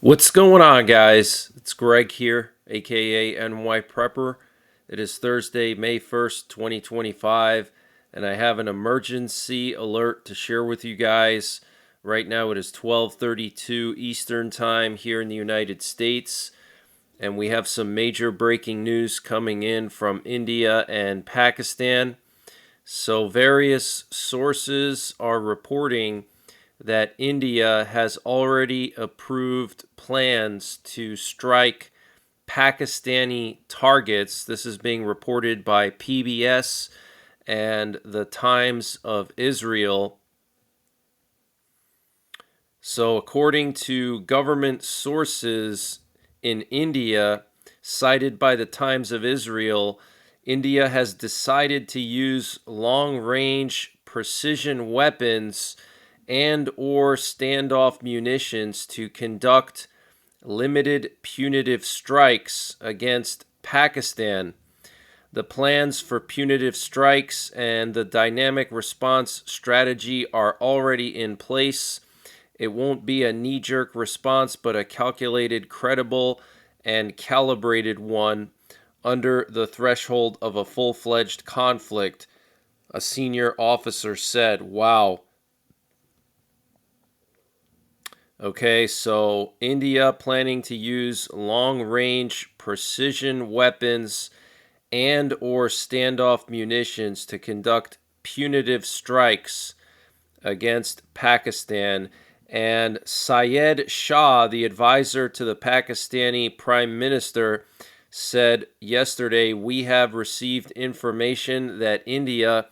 What's going on, guys? It's Greg here, aka NYPrepper. It is Thursday, May 1st, 2025, and I have an emergency alert to share with you guys. Right now it is 12:32 Eastern Time here in the United States, and we have some major breaking news coming in from India and Pakistan. So various sources are reporting that India has already approved plans to strike Pakistani targets. This is being reported by PBS and the Times of Israel. So, according to government sources in India, cited by the Times of Israel, India has decided to use long-range precision weapons and or standoff munitions to conduct limited punitive strikes against Pakistan. The plans for punitive strikes and the dynamic response strategy are already in place. It won't be a knee-jerk response, but a calculated, credible, and calibrated one under the threshold of a full-fledged conflict, a senior officer said. Wow. Okay, so India planning to use long-range precision weapons and or standoff munitions to conduct punitive strikes against Pakistan. And Syed Shah, the advisor to the Pakistani Prime Minister, said yesterday, "We have received information that India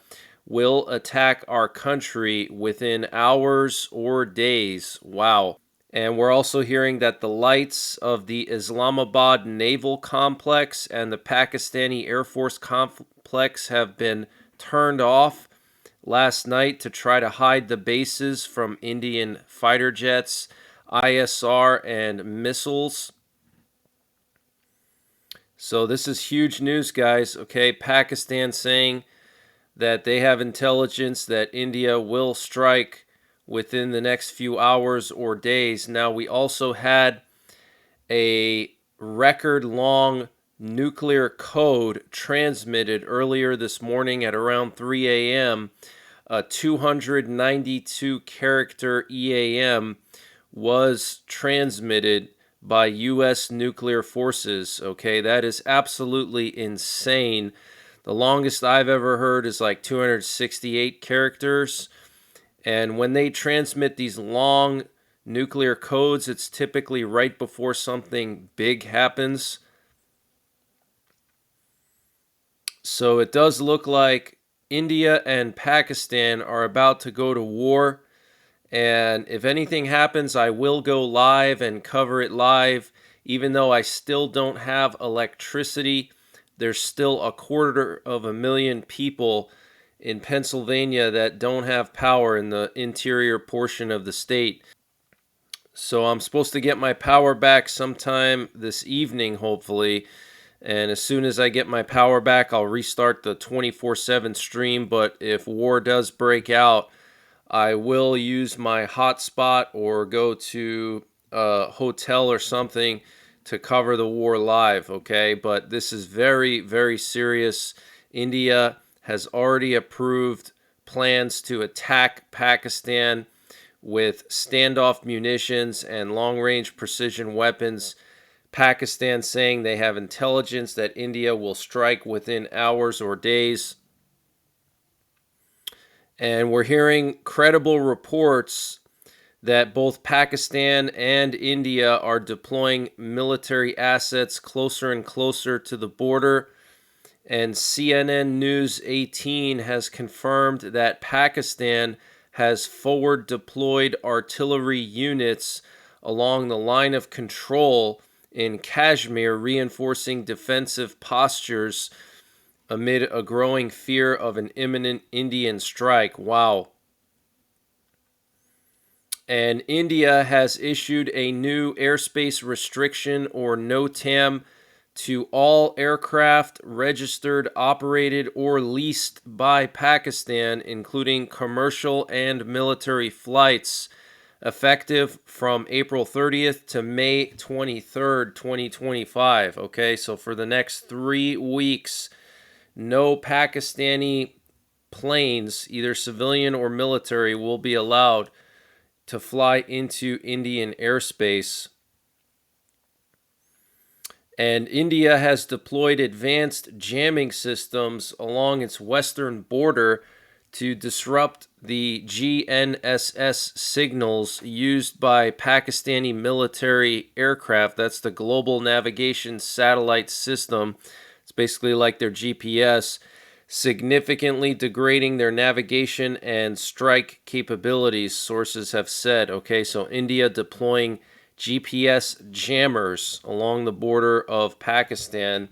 will attack our country within hours or days." Wow. And we're also hearing that the lights of the Islamabad Naval Complex and the Pakistani Air Force Complex have been turned off last night to try to hide the bases from Indian fighter jets, ISR, and missiles. So this is huge news, guys. Okay, Pakistan saying that they have intelligence that India will strike within the next few hours or days. Now, we also had a record-long nuclear code transmitted earlier this morning at around 3 a.m. A 292-character EAM was transmitted by U.S. nuclear forces. Okay, that is absolutely insane. The longest I've ever heard is like 268 characters. And when they transmit these long nuclear codes, it's typically right before something big happens. So it does look like India and Pakistan are about to go to war. And if anything happens, I will go live and cover it live. Even though I still don't have electricity, there's still 250,000 people in Pennsylvania that don't have power in the interior portion of the state. So I'm supposed to get my power back sometime this evening, hopefully. And as soon as I get my power back, I'll restart the 24/7 stream. But if war does break out, I will use my hotspot or go to a hotel or something to cover the war live, okay? But this is very, very serious. India has already approved plans to attack Pakistan with standoff munitions and long-range precision weapons. Pakistan saying they have intelligence that India will strike within hours or days. And we're hearing credible reports that both Pakistan and India are deploying military assets closer and closer to the border. And CNN News 18 has confirmed that Pakistan has forward deployed artillery units along the line of control in Kashmir, reinforcing defensive postures amid a growing fear of an imminent Indian strike. Wow. And India has issued a new airspace restriction, or NOTAM, to all aircraft registered, operated, or leased by Pakistan, including commercial and military flights. effective from April 30th to May 23rd, 2025. Okay, so for the next 3 weeks, no Pakistani planes, either civilian or military, will be allowed to fly into Indian airspace. And India has deployed advanced jamming systems along its western border to disrupt the GNSS signals used by Pakistani military aircraft. That's the Global Navigation Satellite System. It's basically like their GPS, significantly degrading their navigation and strike capabilities, sources have said. Okay, so India deploying GPS jammers along the border of Pakistan.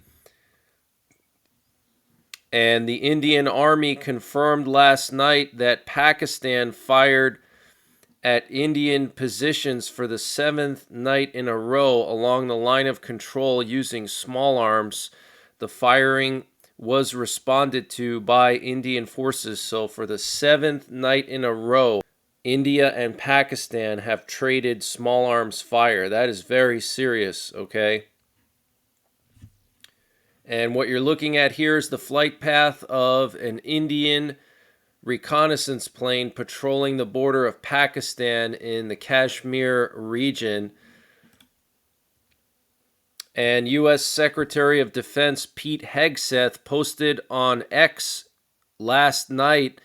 And the Indian Army confirmed last night that Pakistan fired at Indian positions for the 7th night in a row along the line of control using small arms. The firing was responded to by Indian forces. So for the 7th night in a row, India and Pakistan have traded small arms fire. That is very serious, okay? And what you're looking at here is the flight path of an Indian reconnaissance plane patrolling the border of Pakistan in the Kashmir region. And U.S. Secretary of Defense Pete Hegseth posted on X last night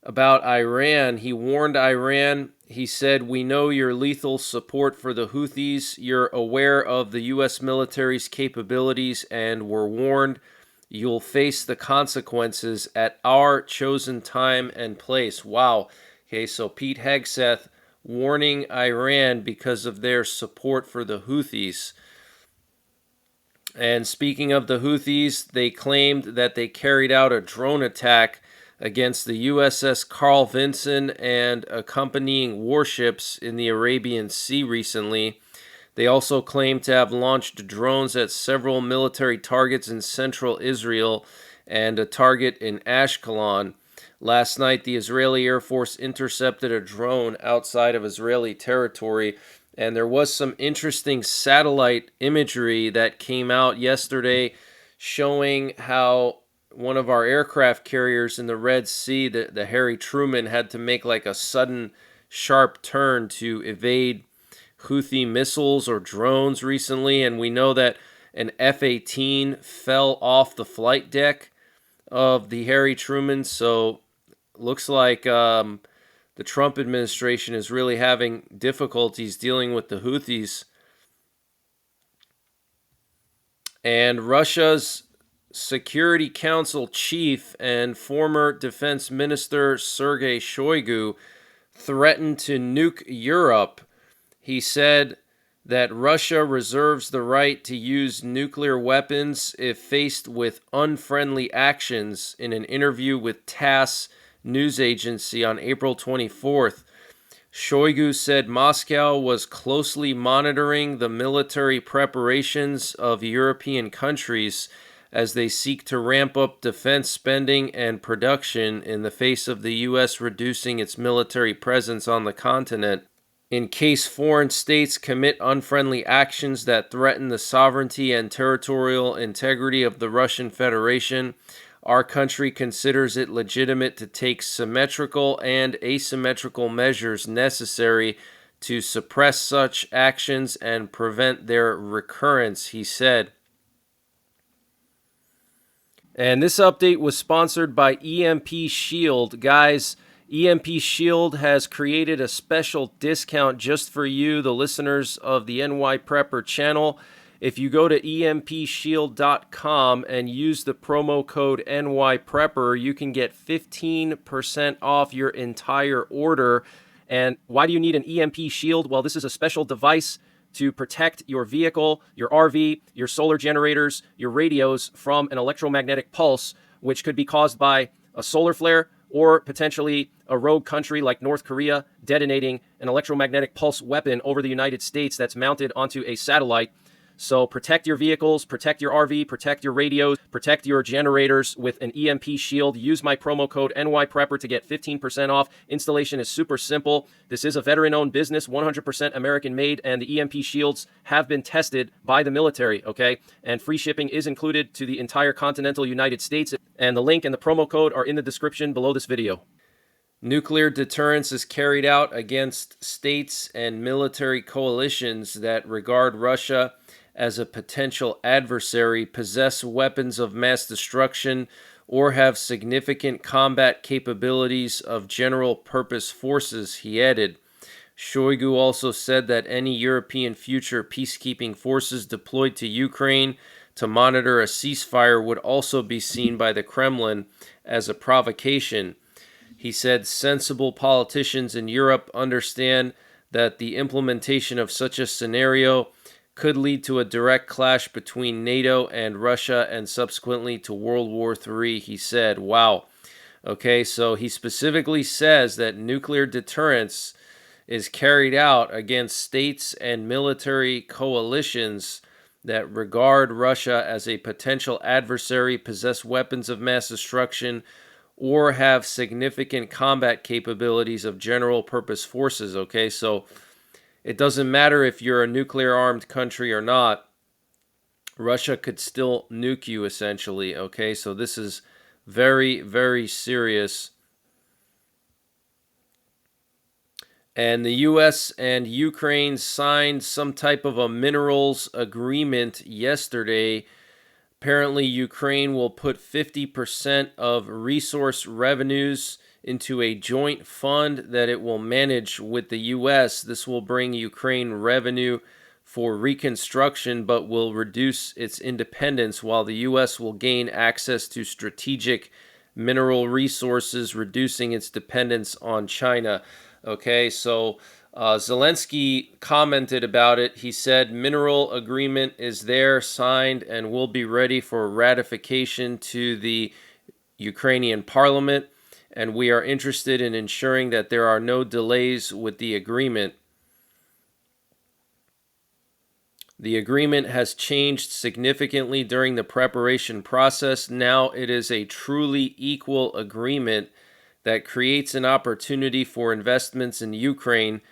about Iran. He warned Iran. He said, "We know your lethal support for the Houthis. You're aware of the U.S. military's capabilities and were warned you'll face the consequences at our chosen time and place." Wow. Okay, so Pete Hegseth warning Iran because of their support for the Houthis. And speaking of the Houthis, they claimed that they carried out a drone attack against the USS Carl Vinson and accompanying warships in the Arabian Sea recently. They also claim to have launched drones at several military targets in central Israel and a target in Ashkelon. Last night, the Israeli Air Force intercepted a drone outside of Israeli territory, and there was some interesting satellite imagery that came out yesterday showing how one of our aircraft carriers in the Red Sea, the Harry Truman, had to make like a sudden sharp turn to evade Houthi missiles or drones recently. And we know that an F-18 fell off the flight deck of the Harry Truman. So looks like the Trump administration is really having difficulties dealing with the Houthis. And Russia's Security Council chief and former defense minister Sergei Shoigu threatened to nuke Europe. He said that Russia reserves the right to use nuclear weapons if faced with unfriendly actions in an interview with TASS news agency on April 24th. Shoigu said Moscow was closely monitoring the military preparations of European countries as they seek to ramp up defense spending and production in the face of the U.S. reducing its military presence on the continent. In case foreign states commit unfriendly actions that threaten the sovereignty and territorial integrity of the Russian Federation, our country considers it legitimate to take symmetrical and asymmetrical measures necessary to suppress such actions and prevent their recurrence, he said. And this update was sponsored by EMP Shield. Guys, EMP Shield has created a special discount just for you, the listeners of the NYPrepper channel. If you go to empshield.com and use the promo code NYPrepper, you can get 15% off your entire order. And why do you need an EMP Shield? Well, this is a special device to protect your vehicle, your RV, your solar generators, your radios from an electromagnetic pulse, which could be caused by a solar flare or potentially a rogue country like North Korea detonating an electromagnetic pulse weapon over the United States that's mounted onto a satellite. So protect your vehicles, protect your RV, protect your radios, protect your generators with an EMP shield. Use my promo code NYPrepper to get 15% off. Installation is super simple. This is a veteran-owned business, 100% American-made, and the EMP shields have been tested by the military, okay? And free shipping is included to the entire continental United States. And the link and the promo code are in the description below this video. Nuclear deterrence is carried out against states and military coalitions that regard Russia as a potential adversary, possess weapons of mass destruction, or have significant combat capabilities of general purpose forces, he added. Shoigu also said that any European future peacekeeping forces deployed to Ukraine to monitor a ceasefire would also be seen by the Kremlin as a provocation. He said sensible politicians in Europe understand that the implementation of such a scenario could lead to a direct clash between NATO and Russia and subsequently to World War III, he said. Wow. Okay, so he specifically says that nuclear deterrence is carried out against states and military coalitions that regard Russia as a potential adversary, possess weapons of mass destruction, or have significant combat capabilities of general purpose forces, okay? So it doesn't matter if you're a nuclear armed country or not. Russia could still nuke you, essentially, okay? So this is very, very serious. And the U.S. and Ukraine signed some type of a minerals agreement yesterday. Apparently, Ukraine will put 50% of resource revenues into a joint fund that it will manage with the U.S. This will bring Ukraine revenue for reconstruction, but will reduce its independence, while the U.S. will gain access to strategic mineral resources, reducing its dependence on China. Okay, so Zelensky commented about it. He said, mineral agreement is there, signed, and will be ready for ratification to the Ukrainian parliament, and we are interested in ensuring that there are no delays with the agreement. The agreement has changed significantly during the preparation process. Now it is a truly equal agreement that creates an opportunity for investments in Ukraine.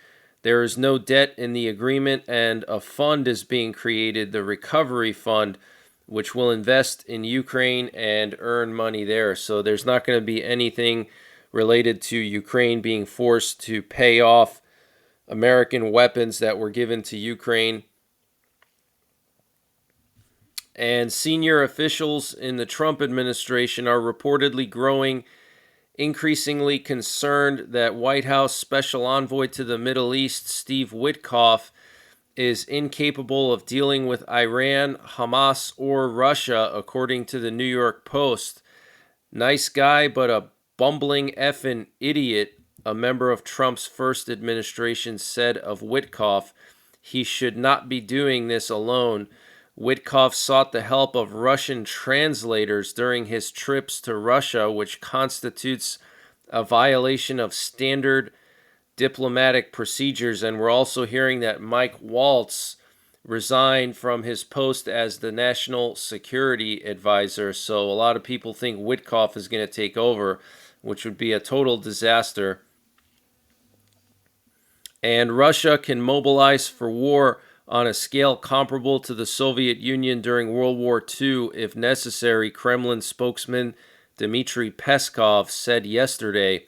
There is no debt in the agreement, and a fund is being created, the Recovery Fund, which will invest in Ukraine and earn money there. So there's not going to be anything related to Ukraine being forced to pay off American weapons that were given to Ukraine. And senior officials in the Trump administration are reportedly growing increasingly concerned that White House Special Envoy to the Middle East, Steve Witkoff, is incapable of dealing with Iran, Hamas, or Russia, according to the New York Post. Nice guy, but a bumbling effing idiot, a member of Trump's first administration said of Witkoff. He should not be doing this alone. Witkoff sought the help of Russian translators during his trips to Russia, which constitutes a violation of standard diplomatic procedures. And we're also hearing that Mike Waltz resigned from his post as the national security advisor. So a lot of people think Witkoff is going to take over, which would be a total disaster. And Russia can mobilize for war on a scale comparable to the Soviet Union during World War II if necessary, Kremlin spokesman Dmitry Peskov said yesterday.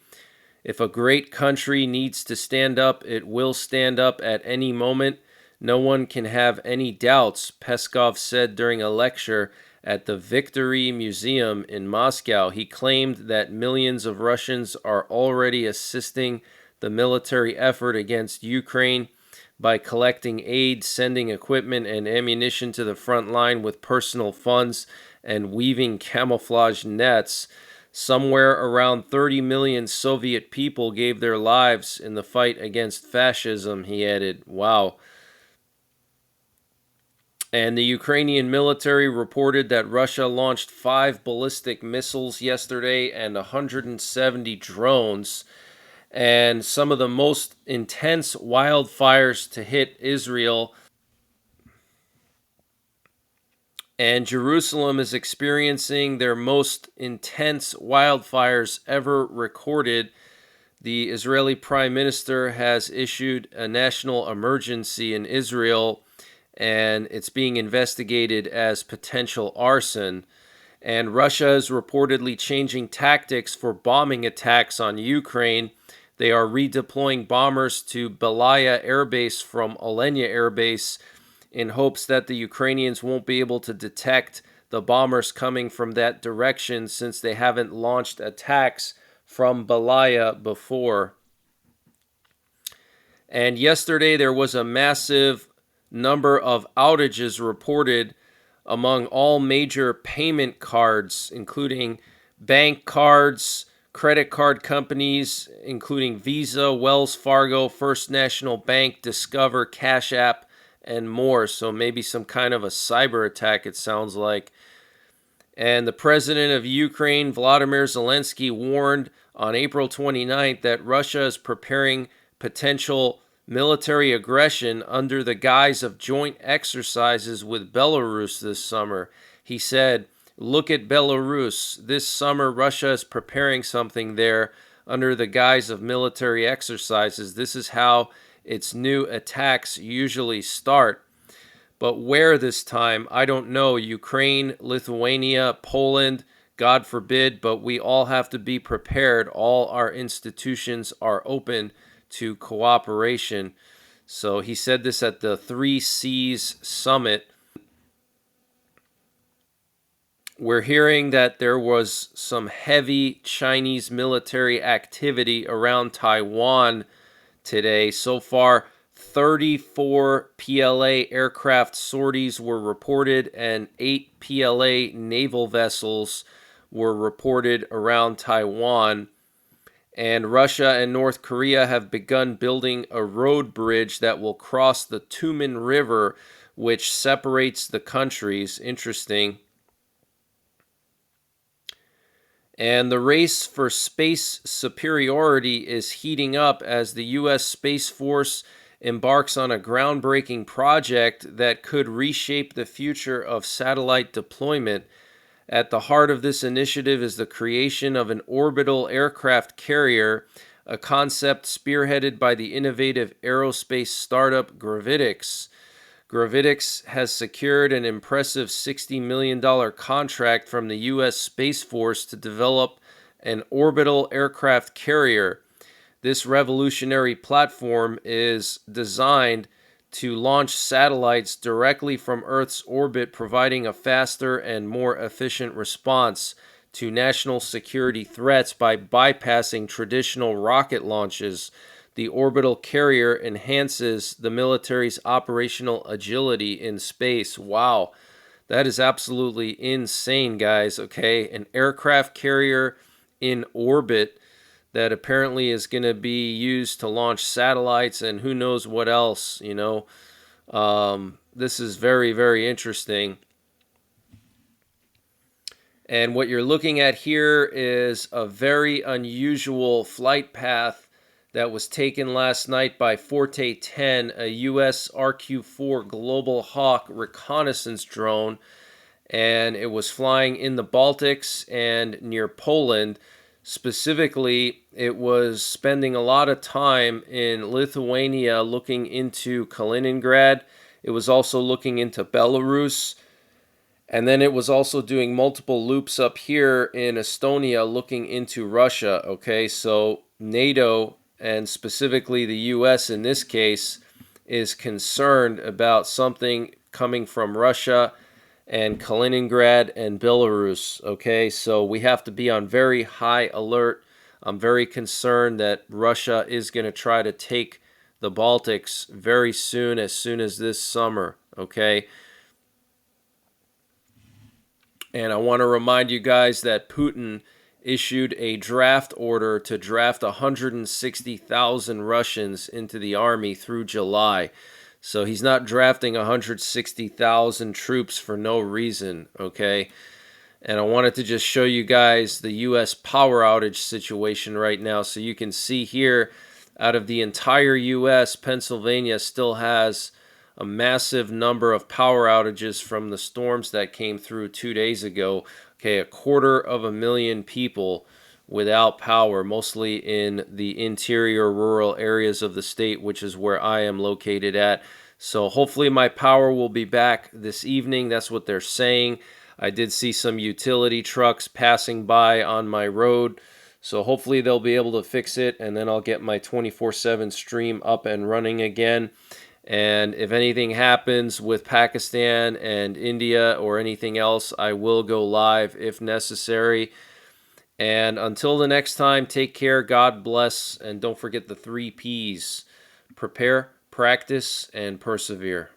If a great country needs to stand up, it will stand up at any moment. No one can have any doubts, Peskov said during a lecture at the Victory Museum in Moscow. He claimed that millions of Russians are already assisting the military effort against Ukraine by collecting aid, sending equipment and ammunition to the front line with personal funds, and weaving camouflage nets. Somewhere around 30 million Soviet people gave their lives in the fight against fascism, he added. Wow. And the Ukrainian military reported that Russia launched 5 ballistic missiles yesterday and 170 drones. And some of the most intense wildfires to hit Israel. And Jerusalem is experiencing their most intense wildfires ever recorded. The Israeli Prime Minister has issued a national emergency in Israel, and it's being investigated as potential arson. And Russia is reportedly changing tactics for bombing attacks on Ukraine. They are redeploying bombers to Belaya Air Base from Olenya Air Base in hopes that the Ukrainians won't be able to detect the bombers coming from that direction, since they haven't launched attacks from Belaya before. And yesterday there was a massive number of outages reported among all major payment cards, including bank cards, credit card companies, including Visa, Wells Fargo, First National Bank, Discover, Cash App, and more. So maybe some kind of a cyber attack, it sounds like. And the president of Ukraine, Volodymyr Zelensky, warned on April 29th that Russia is preparing potential military aggression under the guise of joint exercises with Belarus this summer. He said, "Look at Belarus. This summer, Russia is preparing something there under the guise of military exercises. This is how its new attacks usually start. But where this time, I don't know. Ukraine, Lithuania, Poland, God forbid, but we all have to be prepared. All our institutions are open to cooperation." So he said this at the Three Seas Summit. We're hearing that there was some heavy Chinese military activity around Taiwan today. So far, 34 PLA aircraft sorties were reported, and 8 PLA naval vessels were reported around Taiwan. And Russia and North Korea have begun building a road bridge that will cross the Tumen River, which separates the countries. Interesting. And the race for space superiority is heating up as the U.S. Space Force embarks on a groundbreaking project that could reshape the future of satellite deployment. At the heart of this initiative is the creation of an orbital aircraft carrier, a concept spearheaded by the innovative aerospace startup Gravitics. Gravitics has secured an impressive $60 million contract from the U.S. Space Force to develop an orbital aircraft carrier. This revolutionary platform is designed to launch satellites directly from Earth's orbit, providing a faster and more efficient response to national security threats by bypassing traditional rocket launches. The orbital carrier enhances the military's operational agility in space. Wow, that is absolutely insane, guys. Okay, an aircraft carrier in orbit that apparently is going to be used to launch satellites and who knows what else, This is very, very interesting. And what you're looking at here is a very unusual flight path that was taken last night by Forte 10, a U.S. RQ-4 Global Hawk reconnaissance drone, and it was flying in the Baltics and near Poland. Specifically, it was spending a lot of time in Lithuania looking into Kaliningrad. It was also looking into Belarus. And then it was also doing multiple loops up here in Estonia looking into Russia. Okay, so NATO, and specifically the U.S. in this case, is concerned about something coming from Russia and Kaliningrad and Belarus. Okay, so we have to be on very high alert. I'm very concerned that Russia is going to try to take the Baltics very soon as this summer. Okay. And I want to remind you guys that Putin issued a draft order to draft 160,000 Russians into the army through July. So he's not drafting 160,000 troops for no reason, okay? And I wanted to just show you guys the U.S. power outage situation right now. So you can see here, out of the entire U.S., Pennsylvania still has a massive number of power outages from the storms that came through 2 days ago. Okay, 250,000 people without power, mostly in the interior rural areas of the state, which is where I am located at. So hopefully my power will be back this evening. That's what they're saying. I did see some utility trucks passing by on my road. So hopefully they'll be able to fix it, and then I'll get my 24/7 stream up and running again. And if anything happens with Pakistan and India or anything else, I will go live if necessary. And until the next time, take care, God bless, and don't forget the 3 Ps: prepare, practice, and persevere.